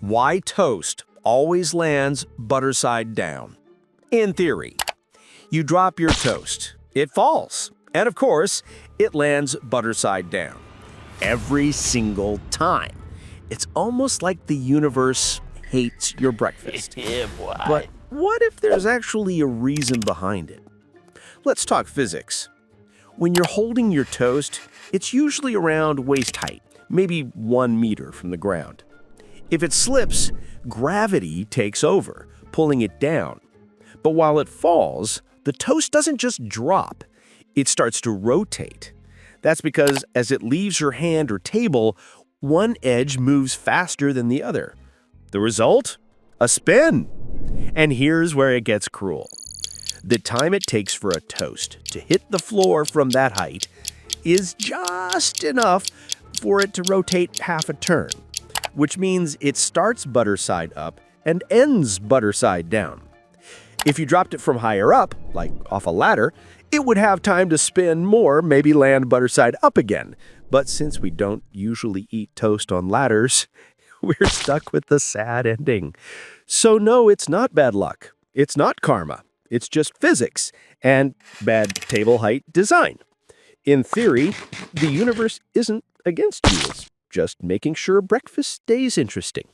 Why toast always lands butter side down. In theory, you drop your toast, it falls, and of course, it lands butter side down. Every single time. It's almost like the universe hates your breakfast. Yeah, boy. But what if there's actually a reason behind it? Let's talk physics. When you're holding your toast, it's usually around waist height, maybe 1 meter from the ground. If it slips, gravity takes over, pulling it down. But while it falls, the toast doesn't just drop, it starts to rotate. That's because as it leaves your hand or table, one edge moves faster than the other. The result? A spin. And here's where it gets cruel. The time it takes for a toast to hit the floor from that height is just enough for it to rotate half a turn, which means it starts butter side up and ends butter side down. If you dropped it from higher up, like off a ladder, it would have time to spin more, maybe land butter side up again. But since we don't usually eat toast on ladders, we're stuck with the sad ending. So no, it's not bad luck. It's not karma. It's just physics and bad table height design. In theory, the universe isn't against you. It's just making sure breakfast stays interesting.